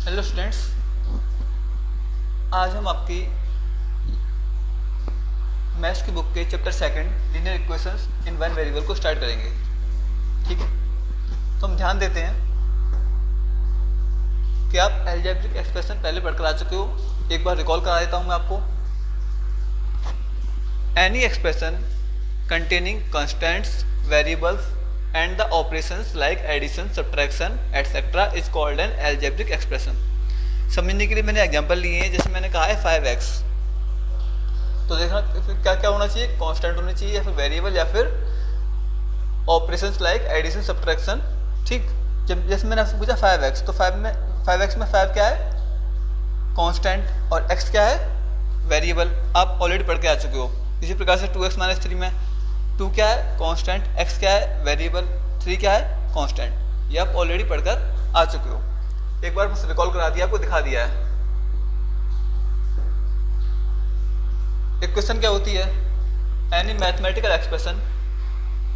Hello students, आज हम आपकी मैथ्स की बुक के chapter second linear equations in one variable को स्टार्ट करेंगे। ठीक है, तो हम ध्यान देते हैं कि आप अलजेब्रिक एक्सप्रेशन पहले पढ़कर आ चुके हो। एक बार रिकॉल करा देता हूँ मैं आपको। Any expression containing constants, variables and the operations like addition, subtraction, etc. is called an algebraic expression। समझने के लिए मैंने एग्जांपल लिए हैं। जैसे मैंने कहा है 5x, तो देखना क्या क्या होना चाहिए, कांस्टेंट होनी चाहिए या फिर वेरिएबल या फिर ऑपरेशंस लाइक एडिशन, सब्ट्रैक्शन। ठीक, जब जैसे मैंने आपसे पूछा 5x, तो 5x में 5 क्या है, कांस्टेंट, और x क्या है, वेरिएबल। आप ऑलरेडी पढ़ के आ चुके हो। इसी प्रकार से 2x - 3 में 2 क्या है, कांस्टेंट, x क्या है, वेरिएबल, 3 क्या है, कांस्टेंट। ये आप ऑलरेडी पढ़कर आ चुके हो। एक बार बस रिकॉल करा दिया, आपको दिखा दिया है। इक्वेशन क्या होती है, any mathematical expression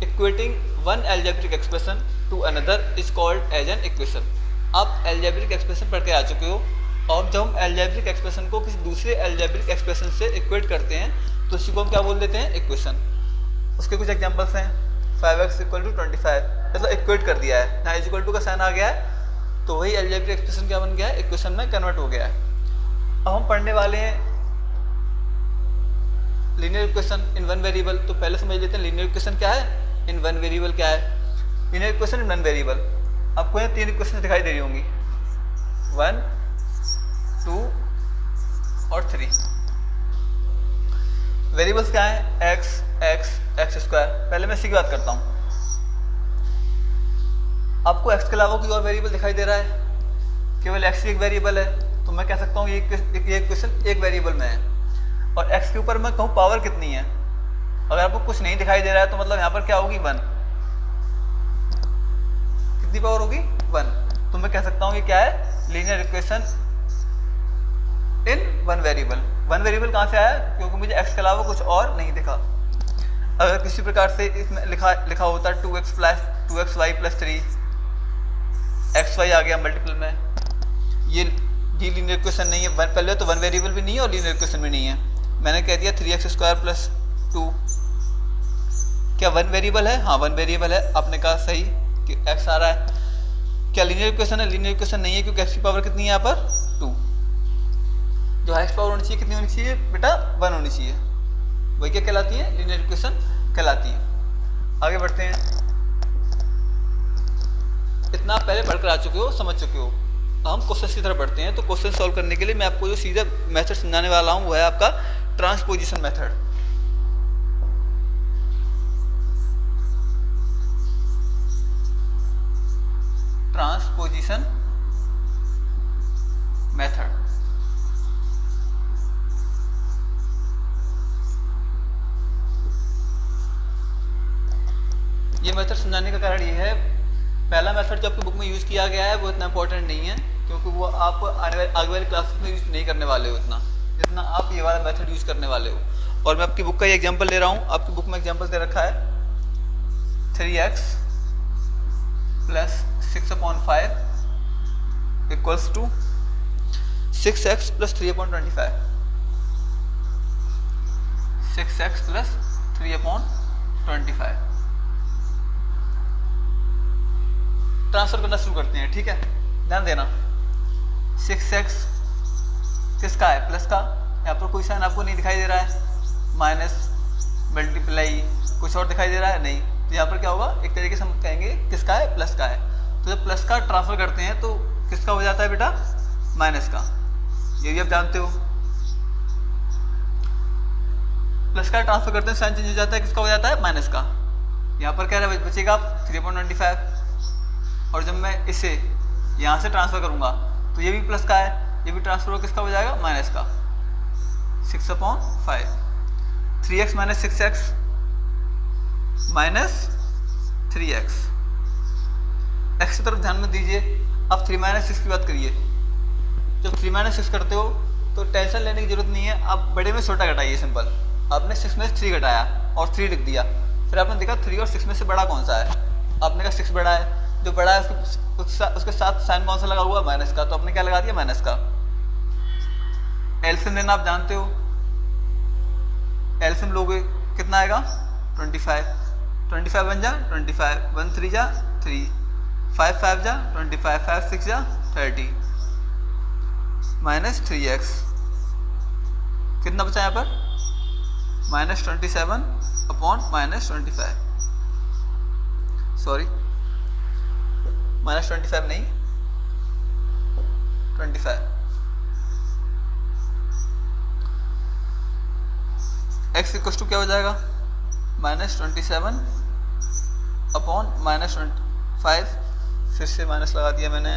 equating one algebraic expression to another is called as an equation. आप अलजेब्रिक एक्सप्रेशन पढ़ के आ चुके हो, और जब हम अलजेब्रिक एक्सप्रेशन को किसी दूसरे अलजेब्रिक एक्सप्रेशन से इक्वेट करते हैं तो इसी को हम क्या बोल देते हैं, इक्वेशन। उसके कुछ एग्जांपल्स हैं। 5x = 25, मतलब इक्वेट कर दिया है, यहाँ इक्वल टू का साइन आ गया है, तो वही अलजेब्रिक एक्सप्रेशन क्या बन गया है, इक्वेशन में कन्वर्ट हो गया है। अब हम पढ़ने वाले हैं linear equation in one variable. तो पहले समझ लेते हैं लीनियर इक्वेशन क्या है, इन वन वेरिएबल क्या है। Linear equation in one variable, आपको यहाँ 3 इक्वेशन दिखाई दे रही होंगी, 1, 2 और 3। वेरिएबल्स क्या है, x स्क्वायर। पहले मैं इसी की बात करता हूँ। आपको x के अलावा कोई और वेरिएबल दिखाई दे रहा है, केवल x ही एक वेरिएबल है, तो मैं कह सकता हूँ ये इक्वेशन एक वेरिएबल में है। और x के ऊपर मैं कहूँ पावर कितनी है, अगर आपको कुछ नहीं दिखाई दे रहा है तो मतलब यहाँ पर क्या होगी, 1। कितनी पावर होगी, 1। तो मैं कह सकता हूँ ये क्या है, linear equation in one variable. One variable कहाँ से आया, क्योंकि मुझे x के अलावा कुछ और नहीं दिखा। अगर किसी प्रकार से इसमें लिखा होता 2xy + 3, xy आ गया मल्टीपल में, ये लीनियर इक्वेशन नहीं है। पहले तो वन वेरिएबल भी नहीं है और लीनियर इक्वेशन भी नहीं है। मैंने कह दिया 3x² + 2, क्या वन वेरिएबल है, हाँ वन वेरिएबल है। आपने कहा सही कि x आ रहा है। क्या लीनियर इक्वेशन है, लीनियर इक्वेशन नहीं है, क्योंकि x की पावर कितनी है यहाँ पर, 2। जो हाईएस्ट पावर होनी चाहिए कितनी होनी चाहिए बेटा, 1 होनी चाहिए। वही क्या कहलाती है, लीनियर इक्वेशन कहलाती है। आगे बढ़ते हैं। इतना आप पहले पढ़कर आ चुके हो, समझ चुके हो। अब हम क्वेश्चन की तरफ बढ़ते हैं। तो क्वेश्चन सॉल्व करने के लिए मैं आपको जो सीधा मेथड समझाने वाला हूँ वो है आपका ट्रांसपोजिशन मेथड। ट्रांसपोजिशन मेथड, ये मेथड समझाने का कारण ये है, पहला मेथड जो आपकी बुक में यूज़ किया गया है वो इतना इंपॉर्टेंट नहीं है, क्योंकि वो आप आगे वाली क्लासेस में यूज़ नहीं करने वाले हो इतना, जितना आप ये वाला मेथड यूज़ करने वाले हो। और मैं आपकी बुक का ये एग्जांपल ले रहा हूँ। आपकी बुक में एग्जांपल दे रखा है 3x + 6/5 = 6x + 3/25। 6x + 3/25 ट्रांसफर करना शुरू करते हैं। ठीक है, ध्यान देना। 6x किसका है, प्लस का। यहाँ पर कोई साइन आपको नहीं दिखाई दे रहा है, माइनस, मल्टीप्लाई, कुछ और दिखाई दे रहा है, नहीं। तो यहाँ पर क्या होगा, एक तरीके से हम कहेंगे किसका है, प्लस का है। तो जब प्लस का ट्रांसफर करते हैं तो किसका हो जाता है बेटा, माइनस का। ये भी आप जानते हो। प्लस का ट्रांसफर करते हैं साइन चेंज हो जाता है, किसका हो जाता है, माइनस का। यहाँ पर क्या बचेगा 3/25। और जब मैं इसे यहाँ से ट्रांसफ़र करूँगा तो ये भी प्लस का है, ये भी ट्रांसफर किसका हो जाएगा, माइनस का। 6/5, 3x - 6x - 3x। x की तरफ ध्यान में दीजिए। अब 3 - 6 की बात करिए। जब 3 - 6 करते हो तो टेंशन लेने की जरूरत नहीं है। आप बड़े में छोटा घटाइए, सिंपल। आपने 6 में से 3 घटाया और 3 लिख दिया, फिर आपने देखा 3 और 6 में से बड़ा कौन सा है, आपने कहा 6 बड़ा है, जो बड़ा है उसके साथ साइन कौन सा लगा हुआ, माइनस का, तो आपने क्या लगा दिया, माइनस का। एलसीएम लेना आप जानते हो, एलसीएम लोगे कितना आएगा 25, 25 बन जा 25, 1 3 जा 3, 5 5 जा 25, 5 6 जा 30, माइनस 3x, कितना बचा यहाँ पर, -27 अपॉन -25, सॉरी -25 नहीं 25, x इक्वल टू क्या हो जाएगा, -27 अपॉन -25, फिर से माइनस लगा दिया मैंने,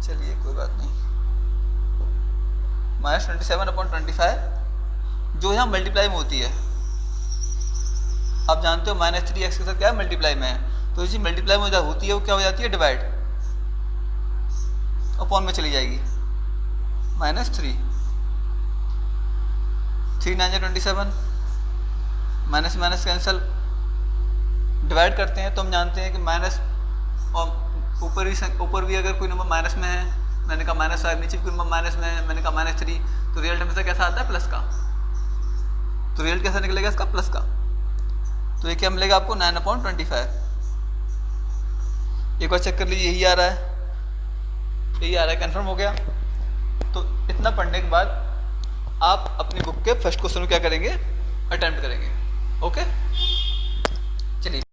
चलिए कोई बात नहीं, -27 अपॉन 25 जो यहाँ मल्टीप्लाई में होती है, आप जानते हो -3x के साथ क्या है, मल्टीप्लाई में है, तो इसी मल्टीप्लाई में जो होती है वो क्या हो जाती है, डिवाइड, अपॉन में चली जाएगी, -3, 3 9 27, माइनस माइनस कैंसिल, डिवाइड करते हैं तो हम जानते हैं कि माइनस, और ऊपर भी अगर कोई नंबर माइनस में है, मैंने कहा -5, नीचे भी कोई नंबर माइनस में है, मैंने कहा -3, तो रिजल्ट हमेशा कैसा आता है, प्लस का, तो रिजल्ट कैसा निकलेगा इसका, प्लस का, तो ये क्या मिलेगा आपको 9/25, एक बार चेक कर लीजिए, यही आ रहा है, यही आ रहा है, कंफर्म हो गया। तो इतना पढ़ने के बाद आप अपनी बुक के फर्स्ट क्वेश्चन को क्या करेंगे, अटेम्प्ट करेंगे, ओके। चलिए।